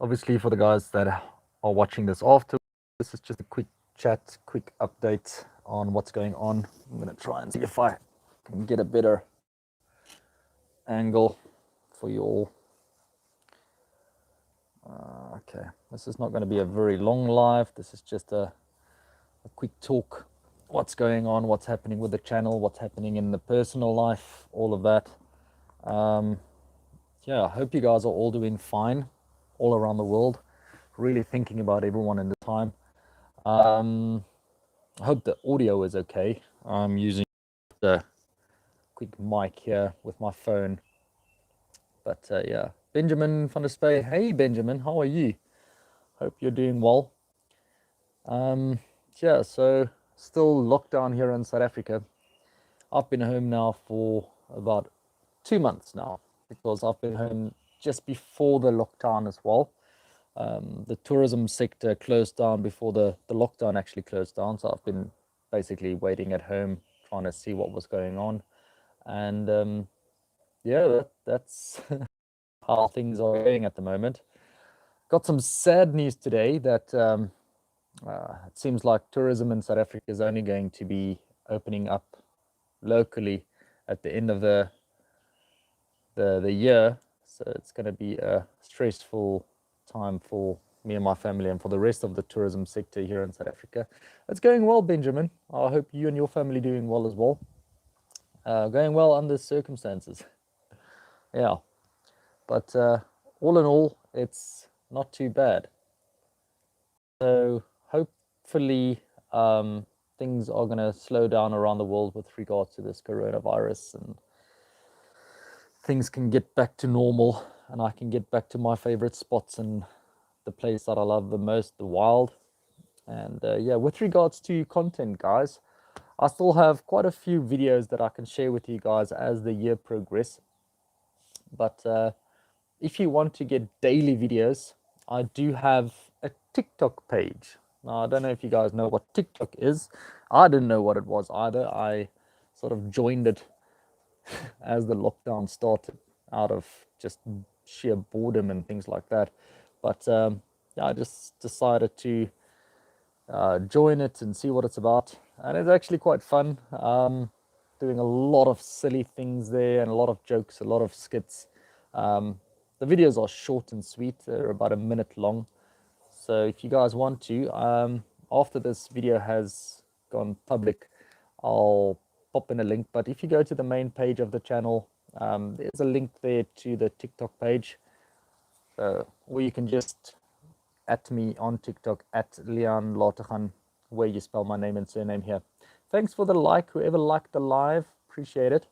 Obviously, for the guys that are watching this after, this is just a quick chat, quick update on what's going on. I'm going to try and see if I can get a better angle for you all. Okay, this is not going to be a very long live. This is just a quick talk. What's going on, what's happening with the channel, what's happening in the personal life, all of that. Yeah, I hope you guys are all doing fine all around the world. Really thinking about everyone in the time. I hope the audio is okay. I'm using the quick mic here with my phone. But yeah, Benjamin van der Spey. Hey, Benjamin, how are you? Hope you're doing well. Yeah, so still lockdown here in South Africa. I've been home now for about 2 months now because I've been home just before the lockdown as well. The tourism sector closed down before the lockdown actually closed down. So I've been basically waiting at home, trying to see what was going on. And yeah, that's how things are going at the moment. Got some sad news today that it seems like tourism in South Africa is only going to be opening up locally at the end of the year. So it's going to be a stressful time for me and my family and for the rest of the tourism sector here in South Africa. It's going well, Benjamin. I hope you and your family doing well as well. Going well under circumstances. Yeah, but all in all, it's not too bad. So hopefully things are going to slow down around the world with regards to this coronavirus, and things can get back to normal, and I can get back to my favorite spots and the place that I love the most, the wild. And yeah, with regards to content, guys, I still have quite a few videos that I can share with you guys as the year progresses. But if you want to get daily videos, I do have a TikTok page. Now, I don't know if you guys know what TikTok is. I didn't know what it was either. I sort of joined it as the lockdown started out of just sheer boredom and things like that. But yeah, I just decided to join it and see what it's about. And it's actually quite fun. Doing a lot of silly things there and a lot of jokes, a lot of skits. The videos are short and sweet. They're about a minute long. So if you guys want to, after this video has gone public, I'll pop in a link. But if you go to the main page of the channel, there's a link there to the TikTok page. So, or you can just at me on TikTok at Liaan Lategan, where you spell my name and surname here. Thanks for the like, whoever liked the live, appreciate it.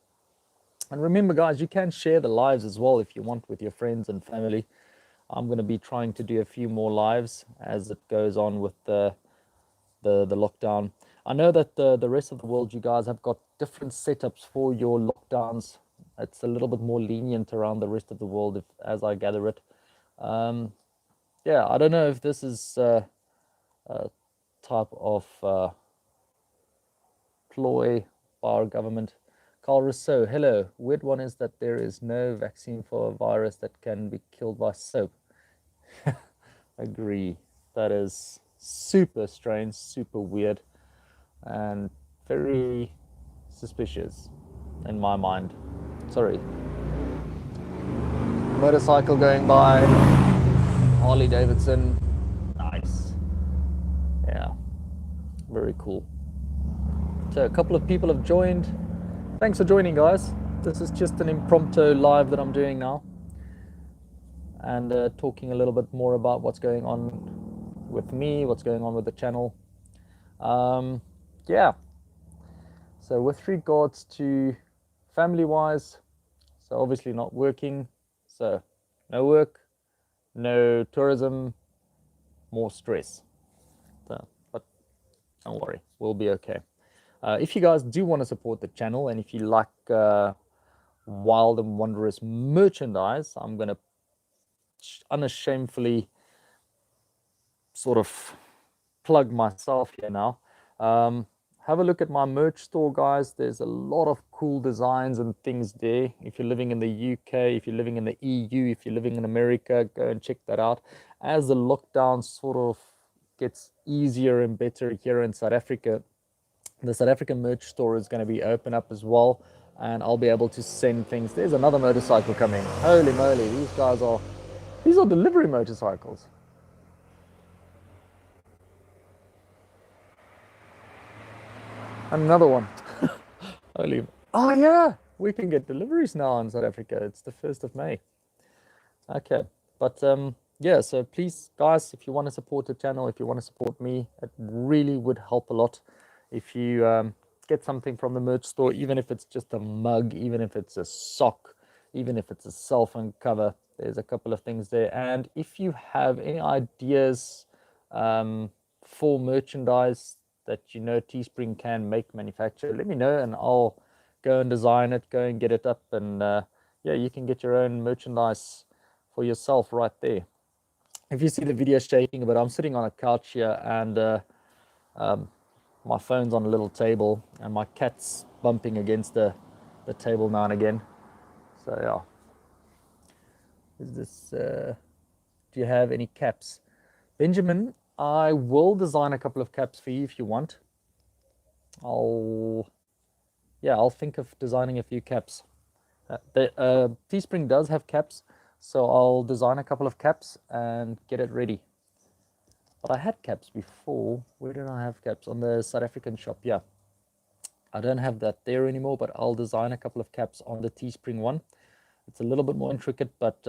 And remember, guys, you can share the lives as well if you want with your friends and family. I'm going to be trying to do a few more lives as it goes on with the lockdown. I know that the rest of the world, you guys have got different setups for your lockdowns. It's a little bit more lenient around the rest of the world, as I gather it. Yeah, I don't know if this is a type of ploy by our government. Carl Rousseau, hello. Weird one is that there is no vaccine for a virus that can be killed by soap. Agree. That is super strange, super weird, and very suspicious in my mind. Sorry. Motorcycle going by. Harley Davidson. Nice. Yeah. Very cool. So a couple of people have joined. Thanks for joining, guys. This is just an impromptu live that I'm doing now, and talking a little bit more about what's going on with me, what's going on with the channel. Yeah. So with regards to family-wise, so obviously not working, so no work, no tourism, more stress. So, but don't worry, we'll be okay. If you guys do want to support the channel, and if you like wild and wondrous merchandise, I'm going to unashamedly sort of plug myself here now. have a look at my merch store, guys. There's a lot of cool designs and things there. If you're living in the UK, if you're living in the EU, if you're living in America, go and check that out. As the lockdown sort of gets easier and better here in South Africa, the South African merch store is going to be open up as well, and I'll be able to send things. There's another motorcycle coming. Holy moly, these are delivery motorcycles. And another one. Holy. Oh yeah, we can get deliveries now in South Africa. It's the 1st of May. Okay, but yeah, so please, guys, if you want to support the channel, if you want to support me, it really would help a lot if you get something from the merch store, even if it's just a mug, even if it's a sock, even if it's a cell phone cover. There's a couple of things there. And if you have any ideas for merchandise that you know Teespring can manufacture, let me know and I'll go and design it, go and get it up, and yeah, you can get your own merchandise for yourself right there. If you see the video shaking, but I'm sitting on a couch here, and my phone's on a little table, and my cat's bumping against the table now and again. So yeah, is this? Do you have any caps, Benjamin? I will design a couple of caps for you if you want. I'll think of designing a few caps. Teespring does have caps, so I'll design a couple of caps and get it ready. But I had caps before. Where did I have caps? On the South African shop, yeah. I don't have that there anymore, but I'll design a couple of caps on the Teespring one. It's a little bit more intricate, but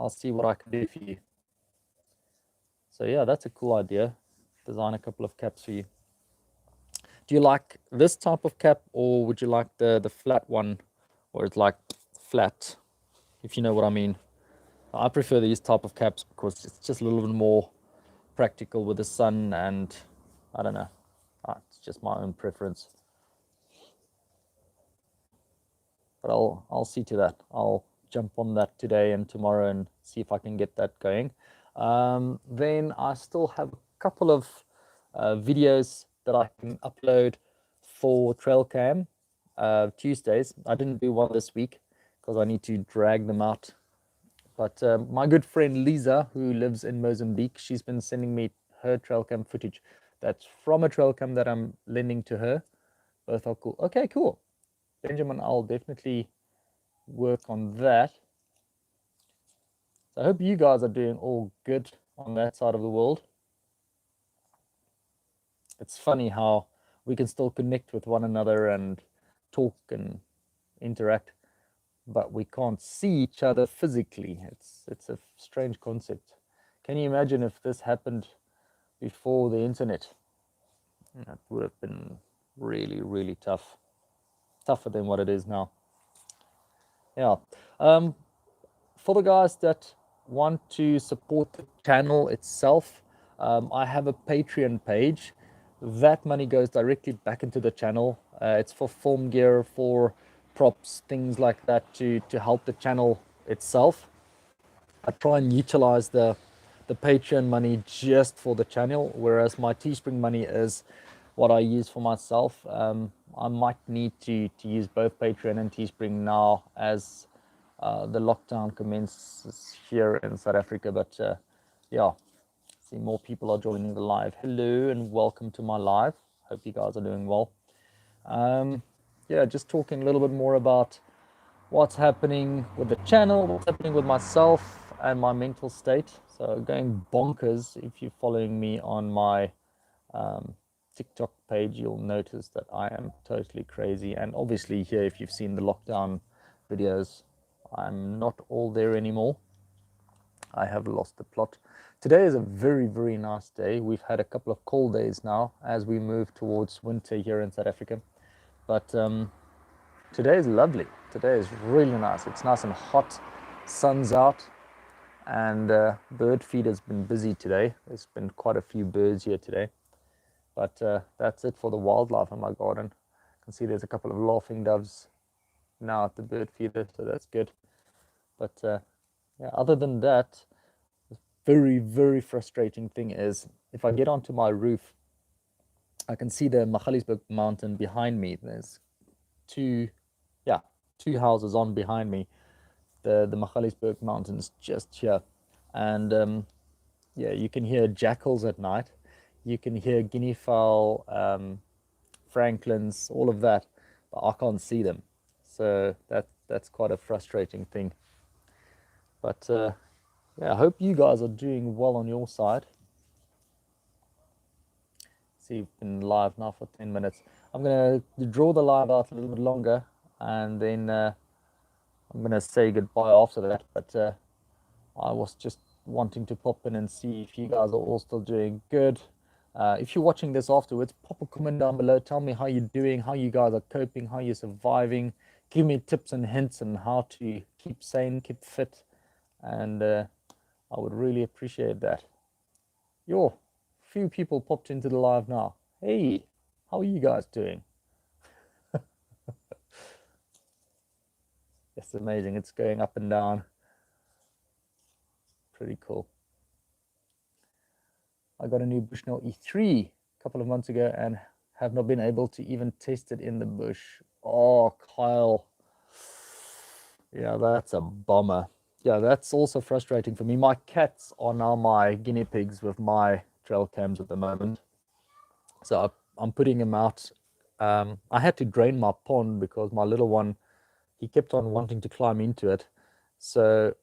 I'll see what I can do for you. So yeah, that's a cool idea. Design a couple of caps for you. Do you like this type of cap, or would you like the flat one, or it's like flat, if you know what I mean? I prefer these type of caps because it's just a little bit more practical with the sun, and I don't know, it's just my own preference. But I'll see to that. I'll jump on that today and tomorrow and see if I can get that going. Then I still have a couple of videos that I can upload for Trailcam Tuesdays. I didn't do one this week because I need to drag them out. But my good friend Lisa, who lives in Mozambique, she's been sending me her Trailcam footage. That's from a Trailcam that I'm lending to her. Both are cool. Okay, cool. Benjamin, I'll definitely work on that. So I hope you guys are doing all good on that side of the world. It's funny how we can still connect with one another and talk and interact, but we can't see each other physically. It's a strange concept. Can you imagine if this happened before the internet? That would have been really, really tough. Tougher than what it is now. Yeah. For the guys that want to support the channel itself, I have a Patreon page. That money goes directly back into the channel. It's for film gear, for props, things like that, to help the channel itself. I try and utilize the Patreon money just for the channel, whereas my Teespring money is what I use for myself. I might need to use both Patreon and Teespring now as the lockdown commences here in South Africa. But yeah, see more people are joining the live. Hello and welcome to my live. Hope you guys are doing well. Yeah, just talking a little bit more about what's happening with the channel, what's happening with myself and my mental state. So going bonkers. If you're following me on my TikTok page, you'll notice that I am totally crazy. And obviously here, if you've seen the lockdown videos, I'm not all there anymore. I have lost the plot. Today is a very, very nice day. We've had a couple of cold days now as we move towards winter here in South Africa. But today is lovely. Today is really nice. It's nice and hot. Sun's out. And bird feeder's been busy today. There's been quite a few birds here today. But that's it for the wildlife in my garden. You can see there's a couple of laughing doves now at the bird feeder, so that's good. But yeah, other than that, the very, very frustrating thing is if I get onto my roof I can see the Magaliesberg mountain behind me. There's two houses on behind me. The Magaliesberg mountains just here. And yeah, you can hear jackals at night. You can hear guinea fowl, franklins, all of that, but I can't see them. So that's quite a frustrating thing. But yeah, I hope you guys are doing well on your side. See, you've been live now for 10 minutes. I'm going to draw the live out a little bit longer, and then I'm going to say goodbye after that. But I was just wanting to pop in and see if you guys are all still doing good. If you're watching this afterwards, pop a comment down below. Tell me how you're doing, how you guys are coping, how you're surviving. Give me tips and hints on how to keep sane, keep fit, and I would really appreciate that. Yo, few people popped into the live now. Hey, how are you guys doing? It's amazing. It's going up and down. Pretty cool. I got a new Bushnell E3 a couple of months ago and have not been able to even test it in the bush. Oh, Kyle. Yeah, that's a bummer. Yeah, that's also frustrating for me. My cats are now my guinea pigs with my trail cams at the moment. So I'm putting them out. I had to drain my pond because my little one, he kept on wanting to climb into it. So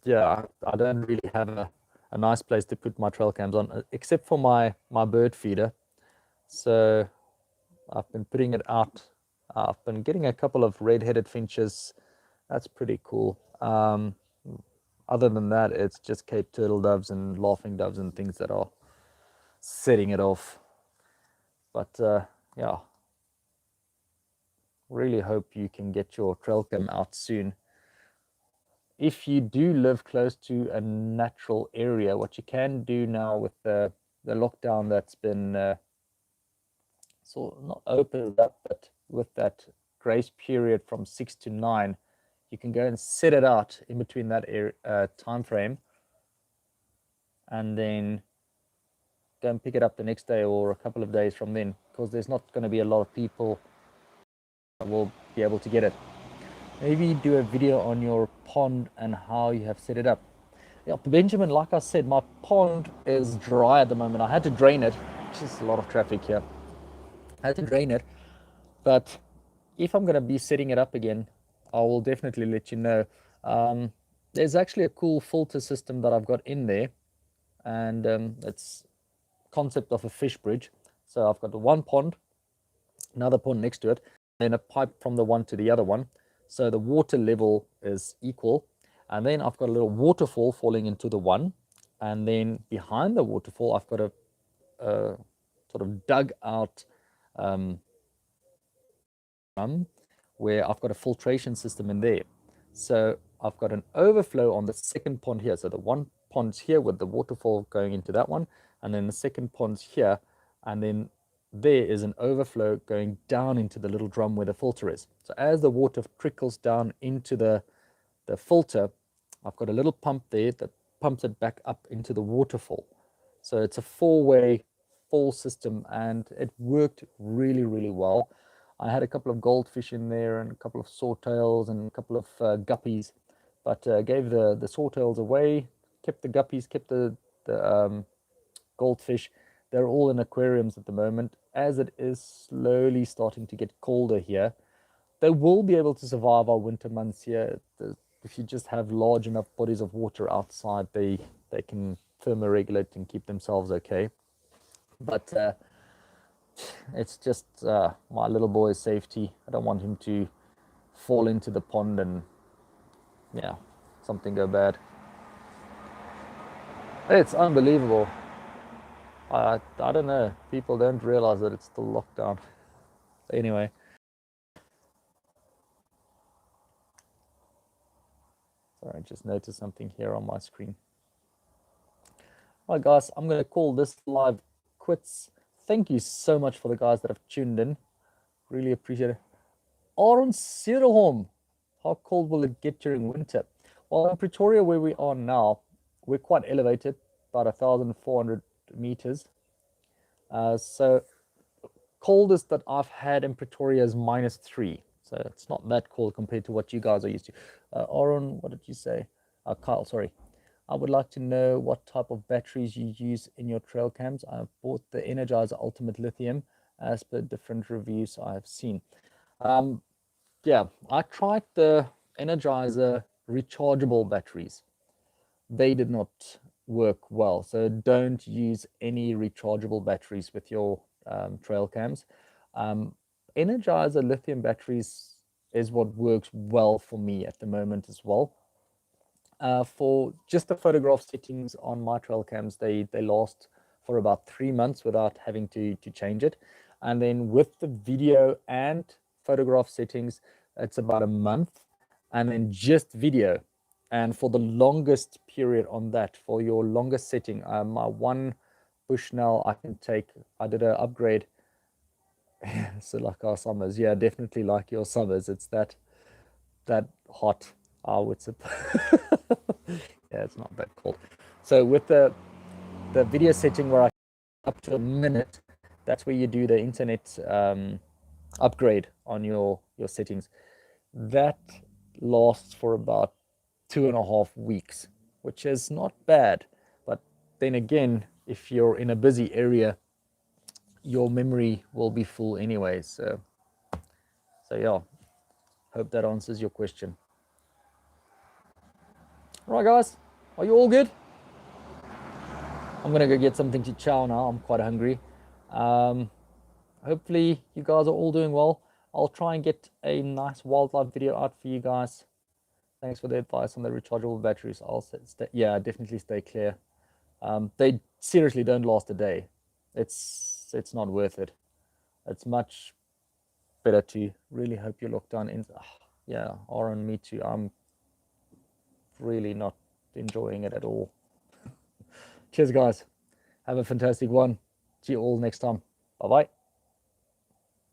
yeah, I don't really have a nice place to put my trail cams on, except for my bird feeder. So I've been putting it out. I've been getting a couple of red-headed finches. That's pretty cool. Other than that, it's just Cape turtle doves and laughing doves and things that are setting it off. But yeah, really hope you can get your trail cam out soon. If you do live close to a natural area, what you can do now with the lockdown that's been so not opened up, but with that grace period from 6 to 9, you can go and set it out in between that time frame, and then go and pick it up the next day or a couple of days from then, because there's not going to be a lot of people that will be able to get it. Maybe do a video on your pond and how you have set it up. Yeah, Benjamin, like I said, my pond is dry at the moment. I had to drain it. Just a lot of traffic here. I had to drain it, but if I'm going to be setting it up again, I will definitely let you know. There's actually a cool filter system that I've got in there, and it's concept of a fish bridge. So I've got the one pond, another pond next to it, then a pipe from the one to the other one. So the water level is equal. And then I've got a little waterfall falling into the one. And then behind the waterfall, I've got a sort of dug out where I've got a filtration system in there. So I've got an overflow on the second pond here. So the one pond's here with the waterfall going into that one, and then the second pond's here, and then there is an overflow going down into the little drum where the filter is. So as the water trickles down into the filter, I've got a little pump there that pumps it back up into the waterfall. So it's a four-way fall system, and it worked really, really well. I had a couple of goldfish in there and a couple of swordtails and a couple of guppies, but gave the swordtails away, kept the guppies, kept the goldfish. They're all in aquariums at the moment. As it is slowly starting to get colder here, they will be able to survive our winter months here. If you just have large enough bodies of water outside, they can thermoregulate and keep themselves okay. But it's just my little boy's safety. I don't want him to fall into the pond and yeah, something go bad. It's unbelievable. I don't know. People don't realize that it's still locked down. Anyway. Sorry, I just noticed something here on my screen. All right, guys, I'm going to call this live quits. Thank you so much for the guys that have tuned in. Really appreciate it. Aron Siroholm, how cold will it get during winter? Well, in Pretoria, where we are now, we're quite elevated, about 1,400 meters. So coldest that I've had in Pretoria is -3. So it's not that cold compared to what you guys are used to. Aaron, what did you say? Kyle, sorry. I would like to know what type of batteries you use in your trail cams. I've bought the Energizer Ultimate Lithium as per different reviews I have seen. Yeah, I tried the Energizer rechargeable batteries. They did not work well. So don't use any rechargeable batteries with your trail cams. Energizer lithium batteries is what works well for me at the moment as well. For just the photograph settings on my trail cams, they last for about 3 months without having to change it. And then with the video and photograph settings, it's about a month. And then just video. And for the longest period on that, for your longest setting, my one Bushnell I can take, I did an upgrade. So like our summers, yeah, definitely like your summers. It's that hot. I would suppose. Yeah, it's not that cold. So with the video setting where I up to a minute, that's where you do the internet upgrade on your settings. That lasts for about 2.5 weeks, which is not bad. But then again, if you're in a busy area, your memory will be full anyway. So yeah, hope that answers your question. All right, guys, are you all good? I'm gonna go get something to chow now. I'm quite hungry. Hopefully you guys are all doing well. I'll try and get a nice wildlife video out for you guys. Thanks for the advice on the rechargeable batteries. Yeah, definitely stay clear. They seriously don't last a day. It's not worth it. It's much better to really hope you're locked down in. Yeah, Aaron, me too. I'm really not enjoying it at all. Cheers, guys. Have a fantastic one. See you all next time. Bye-bye.